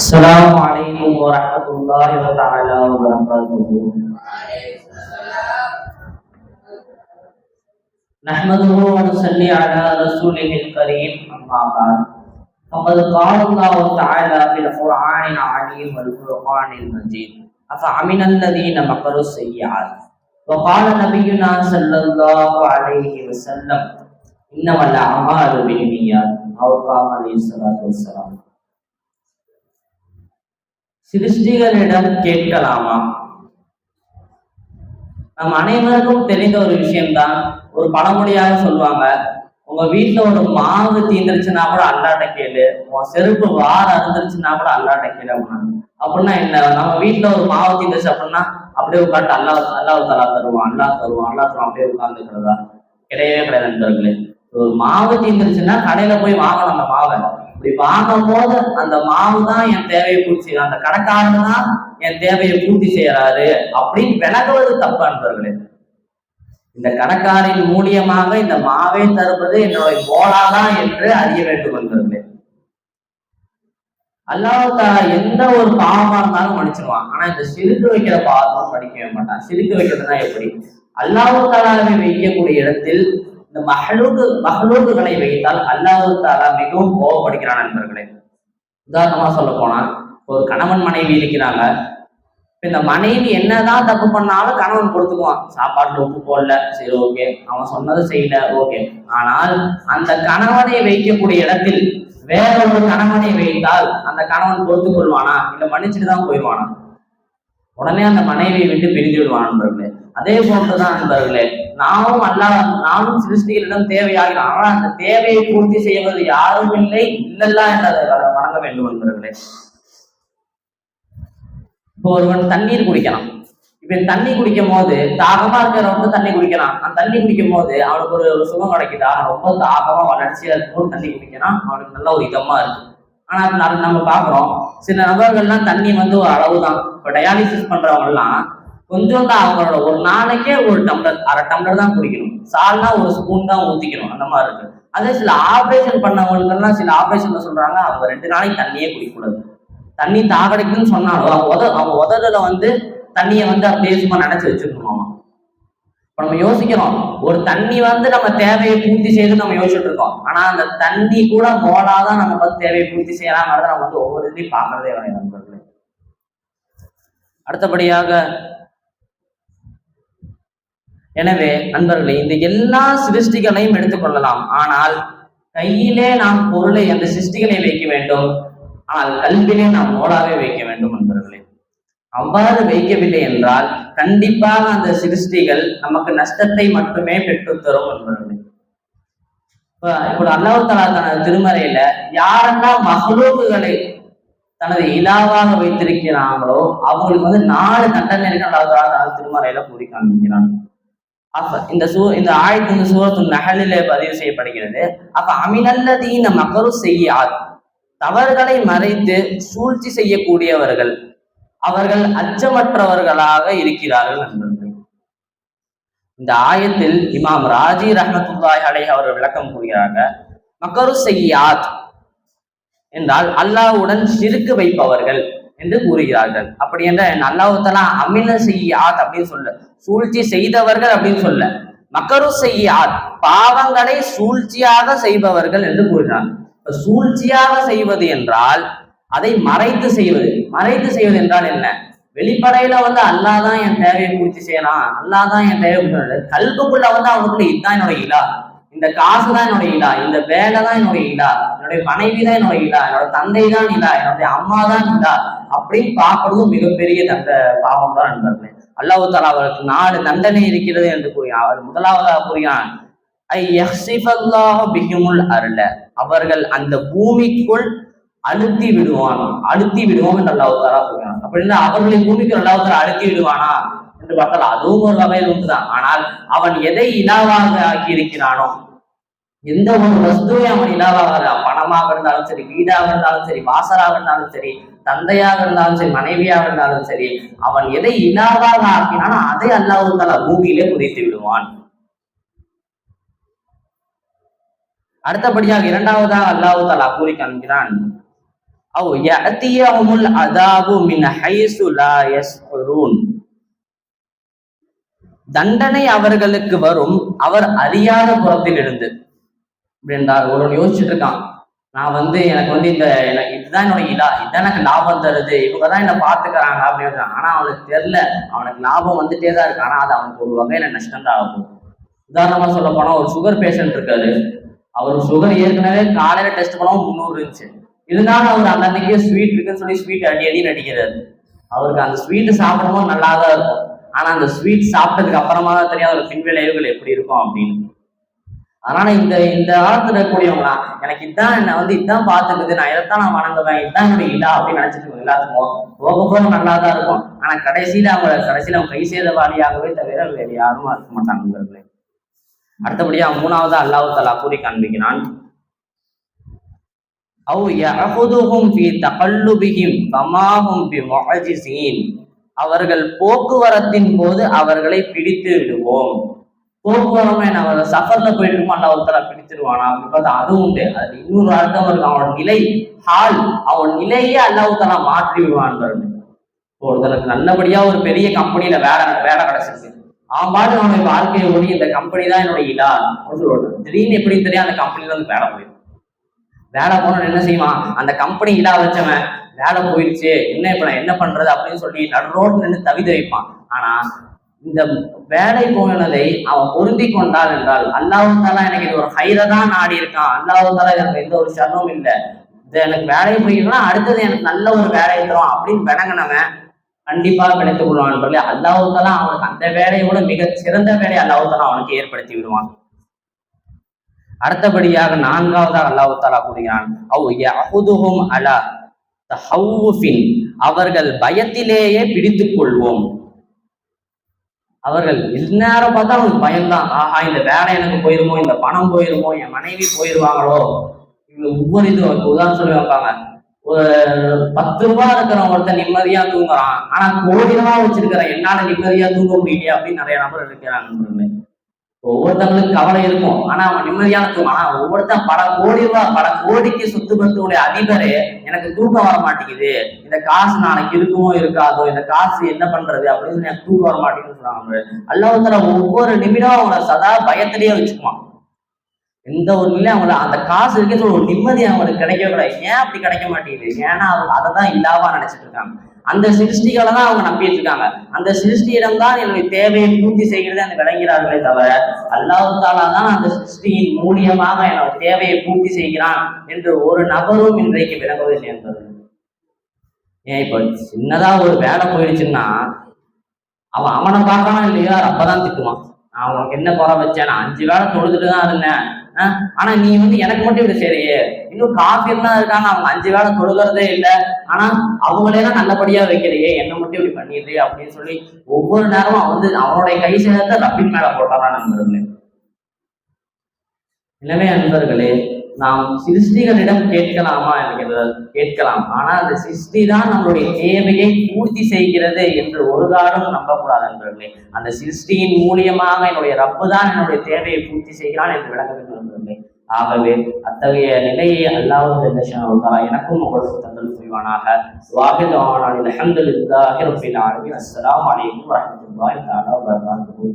السلام عليكم ورحمة الله تعالى وبركاته. نحمده ونصلي على رسوله الكريم أما بعد فقد قال الله تعالى في القرآن العظيم والفرقان المجيد أفأمن الذين مكروا السيئات وقال نبينا صلى الله عليه وسلم إنما الأعمال بالنيات أو قال عليه الصلاة والسلام. சிருஷ்டிகளிடம் கேட்கலாமா? நம் அனைவருக்கும் தெரிந்த ஒரு விஷயம்தான். ஒரு பழமொழியாக சொல்லுவாங்க, உங்க வீட்டுல ஒரு மாவு தீந்துருச்சுன்னா கூட அல்லாட்ட கேளு, உன் செருப்பு வார அறுந்துருச்சுன்னா கூட அல்லாட்ட கேளு அப்படின்னா என்ன? நம்ம வீட்டுல ஒரு மாவு தீந்துருச்சு அப்படின்னா அப்படியே உட்காந்து அல்லாஹ் தலா தருவான், அல்லாஹ் தருவான் அப்படியே உட்கார்ந்துக்கிறதா? கிடையவே கிடையாது நண்பர்களே. ஒரு மாவு தீந்துருச்சுன்னா கடையில போய் வாங்கணும். அந்த மாவை இப்படி வாங்கும் போது அந்த மாவு தான் என் தேவையை பூர்த்தி செய்யும், அந்த கடைக்காரன் தான் என் தேவையை பூர்த்தி செய்யறாரு அப்படின்னு விலகுவது தப்பு நண்பர்களே. இந்த கடைக்காரின் மூலியமாக இந்த மாவை தருவது என்னுடைய மோளாதான் என்று அறிய வேண்டும் நண்பர்களே. அல்லாஹ் தஆலா எந்த ஒரு பாவமா இருந்தாலும் மன்னிச்சிருவான். ஆனா இந்த சிரிக்க வைக்கிற பாவம் மன்னிக்கவே மாட்டான். சிரிக்க வைக்கிறதுனா எப்படி? அல்லாஹ் தஆலாவை வைக்கக்கூடிய இடத்தில் இந்த மஹ்லூக்குகளை வைத்தால் அல்லாஹ் தஆலா மிகவும் கோபப்படுகிறான் நண்பர்களே. உதாரணமா சொல்ல போனா, ஒரு கணவன் மனைவி இருக்கிறாங்க. இந்த மனைவி என்னதான் தப்பு பண்ணாலும் கணவன் கொடுத்துக்குவான். சாப்பாட்டுல உப்பு போடல, சரி ஓகே, அவன் சொன்னது செய்யல, ஓகே. ஆனால் அந்த கணவனை வைக்கக்கூடிய இடத்தில் வேற ஒரு கணவனை வைத்தால் அந்த கணவன் பொறுத்துக் கொள்வானா? இல்ல மன்னிச்சுட்டு தான் போயிடுவானா? உடனே அந்த மனைவியை விட்டு பிரிந்து விடுவான் நண்பர்களே. அதே போன்றுதான் நண்பர்களே, நானும் சிருஷ்டிகளிடம் தேவையாகிறோம். ஆனால் அந்த தேவையை பூர்த்தி செய்வது யாரும் இல்லை, இல்லல்லா என்று வணங்க வேண்டும் நண்பர்களே. இப்போ ஒருவன் தண்ணீர் குடிக்கலாம். இப்ப தண்ணி குடிக்கும் போது தாகமா இருக்கிறவங்க தண்ணி குடிக்கலாம். அந்த தண்ணி குடிக்கும் போது அவனுக்கு ஒரு சுகம் கிடைக்குதா? ரொம்ப தாகமா வளர்ச்சியா இருக்கும், தண்ணி குடிக்கிறான், அவனுக்கு நல்ல ஒரு இதமா இருக்கு. ஆனா நம்ம பாக்குறோம், சில நபர்கள்லாம் தண்ணி ஒரு அளவுதான். இப்ப டயாலிசிஸ் பண்றவங்க எல்லாம் கொஞ்சம் தான், அவங்களோட ஒரு நாளைக்கே ஒரு டம்ளர், அரை டம்ளர் தான் குடிக்கணும். சால்னா ஒரு ஸ்பூன் தான் ஊத்திக்கணும், அந்த மாதிரி இருக்கு. அதே சில ஆபரேஷன் பண்ணவங்களுக்கெல்லாம் சில ஆபரேஷன்ல சொல்றாங்க அவங்க 2 நாளைக்கு தண்ணியே குடிக்கக்கூடாது. தண்ணி தாகடிக்குன்னு சொன்னாலும் அவங்க உதடுல தண்ணியை அப்படியே சும்மா நினைச்சு வச்சிருக்கணுமா? இப்ப நம்ம யோசிக்கிறோம், ஒரு தண்ணி நம்ம தேவையை பூர்த்தி செய்து நம்ம யோசிச்சுட்டு இருக்கோம். ஆனா அந்த தண்ணி கூட மோலாதான் நம்ம தேவையை பூர்த்தி செய்யலாங்கிறத நம்ம ஒவ்வொரு இதையும் பார்க்கறதே வரைய நண்பர்களே. அடுத்தபடியாக, எனவே நண்பர்களே, இந்த எல்லா சிருஷ்டிகளையும் எடுத்துக்கொள்ளலாம். ஆனால் கையிலே நாம் பொருளை அந்த சிருஷ்டிகளை வைக்க வேண்டும். ஆனால் கல்விலே நாம் மோலாவே வைக்க வேண்டும் நண்பர்களே. அவ்வாறு வைக்கவில்லை என்றால் கண்டிப்பாக அந்த சிருஷ்டிகள் நமக்கு நஷ்டத்தை மட்டுமே பெற்றுத்தரும் நண்பர்களே. இப்போ அல்லாஹ் தஆலா தனது திருமறையில யாரெல்லாம் மஹ்லூக்குகளை தனது இலாவாக வைத்திருக்கிறாங்களோ அவங்களுக்கு 4 தண்டனைகள் அல்லாஹ் தஆலா தனது திருமறையில கூறி காண்பிக்கிறான். அப்ப இந்த ஆயத்து சூரத்துல் நஹ்லிலே பதிவு செய்யப்படுகிறது. அப்ப அமினல்லதீன மக்கரு செய்யாத், தவறுகளை மறைத்து சூழ்ச்சி செய்யக்கூடியவர்கள் அவர்கள் அச்சமற்றவர்களாக இருக்கிறார்கள் நண்பர்கள். இந்த ஆயத்தில் இமாம் ராஜி ரஹ்மத்துல்லாஹி அலைஹி அவர்கள் விளக்கம் கூறுகிறாங்க. மக்கரு செய்யாத் என்றால் அல்லாஹ்வுடன் ஷிர்க் வைப்பவர்கள் என்று கூறுகிறார்கள். அப்படி என்ற அல்லாஹ் தஆலா அமின செய்யாத் அப்படின்னு சொல்ல, சூழ்ச்சி செய்தவர்கள் அப்படின்னு சொல்ல, மக்கரு செய்யாத் பாவங்களை சூழ்ச்சியாக செய்பவர்கள் என்று கூறுகிறார். சூழ்ச்சியாக செய்வது என்றால் அதை மறைத்து செய்வது. மறைத்து செய்வது என்றால் என்ன? வெளிப்படையில அல்லாஹ் தான் என் தேவையை பூர்த்தி செய்யலாம், அல்லாஹ் தான் என் தேவை. கல்புக்குள்ள அவனுக்குள்ள இதுதான் என்னோட இலா, இந்த காசு தான் என்னோட இலா, இந்த வேலை தான் என்னோட இலா, என்னுடைய மனைவி தான் என்னோட இலா, என்னோட தந்தை தான் இலா, என்னுடைய அம்மா தான் இலா அப்படின்னு பார்க்கறதும் மிகப்பெரிய பாவம் தான் நண்பர்களே. அல்லாஹ் தஆலா அவருக்கு 4 தண்டனை இருக்கிறது என்று கூறினார். அவர் முதலாவதாக கூறினான், அவர்கள் அந்த பூமிக்குள் அழுத்தி விடுவோம் என்று அல்லாஹ் தஆலா சொல்கிறான். அப்படின்னா அவர்களின் பூமிக்கு அல்லாஹ் தஆலா அழுத்தி விடுவானா என்று பார்த்தால் அதுவும் ஒரு வகையில் உண்டுதான். ஆனால் அவன் எதை இலாவாக ஆக்கி இருக்கிறானோ, எந்த ஒரு வஸ்துவை அவன் இலாவாக, பணமாக இருந்தாலும் சரி, வீடாக இருந்தாலும் சரி, வாசலாக இருந்தாலும் சரி, தந்தையாக இருந்தாலும் சரி, மனைவியாக இருந்தாலும் சரி, அவன் எதை இலாவாக ஆக்கினானோ அதை அல்லாஹ் தஆலா பூமியிலே புதைத்து விடுவான். அடுத்தபடியாக இரண்டாவதாக அல்லாஹ் தஆலா கூறி காண்கிறான், அவ் யஅதியஹுமுல் அதாபு மின் ஹைசு லா யஸ்உரூன். தண்டனை அவர்களுக்கு வரும் அவர் அறியாத புறத்தில் இருந்து. அப்படின்றார். ஒருவன் யோசிச்சுட்டு இருக்கான், நான் எனக்கு இந்த எனக்கு இதுதான் என்னோட இதுதான் எனக்கு லாபம் தருது, இவங்கதான் என்ன பாத்துக்கிறாங்க அப்படின்னு. ஆனா அவனுக்கு தெரியல, அவனுக்கு லாபம் வந்துட்டே தான் இருக்கு, ஆனா அது அவனுக்கு ஒரு வகையில நஷ்டம் தான் ஆகும். உதாரணமா சொல்ல போனா, ஒரு சுகர் பேஷண்ட் இருக்காரு. அவர் சுகர் ஏற்கனவே காலையில டெஸ்ட் பண்ணவும் 300 இருந்துச்சு. இருந்தாலும் அவர் அந்த அன்னைக்கே ஸ்வீட் இருக்குன்னு சொல்லி ஸ்வீட் அடி நடிக்கிறாரு. அவருக்கு அந்த ஸ்வீட் சாப்பிடவும் நல்லா தான் இருக்கும், ஆனா அந்த ஸ்வீட் சாப்பிட்டதுக்கு அப்புறமா தான் தெரியும் அதோட பின்விளைவுகள் எப்படி இருக்கும் அப்படின்னு. அதனால இந்த இந்த காலத்துல இருக்கக்கூடியவங்களா, எனக்கு இதுதான் என்ன இதுதான் பாத்துக்குது, நான் இதைத்தான் நான் வணங்குவேன், இதுதான் என்னுடைய இதா அப்படின்னு நினைச்சிட்டு எல்லாத்துக்கும் போக போக நல்லா தான் இருக்கும். ஆனா கடைசியில அவங்க கை சேதவாளியாகவே தவிர வேறு யாரும் இருக்க மாட்டாங்க. அடுத்தபடியா மூணாவது அல்லாஹ் தஆலா கூறி காண்பிக்கிறான், அவ் யஅஹுதுஹும் ஃபீ தகல்லுபிஹிம் ஃபமா ஹும் பிமுஅஜிஸீன். அவர்கள் போக்குவரத்தின் போது அவர்களை பிடித்து விடுவோம். போக்குவரமே நம்ம சஃபர்ல போயிட்டு இருக்கோம், அல்லாஹ் தஆலா பிடிச்சிருவானா அப்படின்னு பார்த்தா அதுவும் உண்டு. அது இன்னொரு அர்த்தம் இருக்கு, அவனோட நிலை அவன் நிலையே அல்லாஹ் தஆலா மாற்றி விடுவான். ஒருத்தருக்கு நல்லபடியா ஒரு பெரிய கம்பெனியில வேலை கிடைச்சிருக்கு, அவன் பாட்டு அவனுடைய வாழ்க்கையை ஓடி இந்த கம்பெனி தான் என்னோட அப்படின்னு சொல்லுவாங்க. திடீர்னு எப்படின்னு தெரியும் அந்த கம்பெனில வேலை போயிடும். வேலை போன என்ன செய்வான், அந்த கம்பெனி வச்சவன் வேலை போயிடுச்சு, இப்ப நான் என்ன பண்றது அப்படின்னு சொல்லி நடு ரோட்ல நின்று தவிப்பான். ஆனா இந்த வேலை போனதை அவன் பொருந்தி கொண்டாள் என்றால், அல்லாஹ் தஆலா எனக்கு இது ஒரு ஹைர தான் நாடி இருக்கான், அல்லாஹ் தஆலா எனக்கு எந்த ஒரு ஷர்ரும் இல்லை, இது எனக்கு வேலையை போயிடும்னா அடுத்தது எனக்கு நல்ல ஒரு வேலையை தரும் அப்படின்னு விளங்கினவன் கண்டிப்பாக கிடைத்துக் கொள்வான். அல்லாஹ் தஆலா அவனுக்கு அந்த வேலையை விட மிக சிறந்த வேலையை அல்லாஹ் தஆலா அவனுக்கு ஏற்படுத்தி விடுவான். அடுத்தபடியாக நான்காவதாக அல்லாஹ் தஆலா கூறுகிறான், அவ் யஅஹுதுஹும் அலா தஹவ்வுஃபின். அவர்கள் பயத்திலேயே பிடித்துக் கொள்வோம். அவர்கள் இந்நேரம் பார்த்தா அவங்களுக்கு பயம்தான், ஆஹா இந்த வேலை எனக்கு போயிருமோ, இந்த பணம் போயிருமோ, என் மனைவி போயிருவாங்களோ. இவங்க ஒவ்வொரு இது உதாரணம் சொல்லி வைப்பாங்க, ஒரு 10 ரூபாய் இருக்கிற ஒருத்தர் நிம்மதியா தூங்குறான், ஆனா கோடி ரூபாய் வச்சிருக்கிற என்னால நிம்மதியா தூங்க முடியலையே அப்படின்னு நிறைய நபர் இருக்கிறாங்க. ஒவ்வொருத்தவங்களுக்கு கவலை இருக்கும், ஆனா அவன் நிம்மதியான தூக்கம். ஆனா ஒவ்வொருத்தன் பல கோடிக்கு சொத்து பத்துடைய அதிபரே எனக்கு தூக்கம் வர மாட்டேங்குது, இந்த காசு நாளைக்கு இருக்குமோ இருக்காதோ, இந்த காசு என்ன பண்றது அப்படின்னு எனக்கு தூக்கம் வர மாட்டேங்குதுன்னு சொல்றாங்க. அல்லாஹ் தஆலா ஒவ்வொரு நிமிடம் அவங்களை சதா பயத்திலேயே வச்சுக்குவான். எந்த ஒரு நிலையும் அவங்கள அந்த காசு இருக்க ஒரு நிம்மதி அவங்களுக்கு கிடைக்கவே கூடாது. ஏன் அப்படி கிடைக்க மாட்டேங்குது, ஏன்னா அவங்க அதை தான் இல்லாம நினைச்சிட்டு இருக்காங்க. அந்த சிருஷ்டிகளை தான் அவங்க நம்பிட்டு இருக்காங்க. அந்த சிருஷ்டியிடம் தான் என்னுடைய தேவையை பூர்த்தி செய்கிறதே அந்த விளங்கிறார்களே தவிர, அல்லாஹ் தஆலா தான் அந்த சிருஷ்டியின் மூலியமாக என்னோட தேவையை பூர்த்தி செய்கிறான் என்று ஒரு நபரும் இன்றைக்கு விளங்குவதில்லை என்பது. ஏன் இப்ப சின்னதா ஒரு வேலை போயிடுச்சுன்னா அவனை பார்க்கணும் இல்லையா, அப்பதான் திட்டுவான், நான் உனக்கு என்ன குறை வச்சேன், நான் 5 வேலை தொழுதுட்டு தான் இருந்தேன், ஆனா நீ எனக்கு மட்டும் இப்படி சரியே, இன்னும் காஃபிர் தான் இருக்காங்க, அவங்க 5 வேலை தொழுகிறதே இல்லை, ஆனா அவங்களெல்லாம் நல்லபடியா வைக்கிறையே, என்ன மட்டும் இப்படி பண்ணிடுறே அப்படின்னு சொல்லி ஒவ்வொரு நேரமும் அவனுடைய கை சேதத்தை ரப்பின் மேல போட்டாரான் நண்பர்களே. எனவே நண்பர்களே, நாம் சிருஷ்டிகளிடம் கேட்கலாமா என்கிறது கேட்கலாம், ஆனா அந்த சிருஷ்டி தான் நம்மளுடைய தேவையை பூர்த்தி செய்கிறது என்று ஒரு காலம் நம்பக்கூடாது நண்பர்களே. அந்த சிருஷ்டியின் மூலியமாக என்னுடைய ரப்பு தான் என்னுடைய தேவையை பூர்த்தி செய்கிறான் என்று விளக்க வேண்டும் நண்பர்களே. ஆகவே அத்தகைய நிலையை அல்லாஹ் எனக்கும் உங்களுக்கு தந்தல் புரிவானாக. வாஹித் அல்ஹம்துலில்லாஹி ரப்பில் ஆலமீன். அஸ்ஸலாமு அலைக்கும் வரஹ்மத்துல்லாஹி தஆலா வபரகாத்துஹு.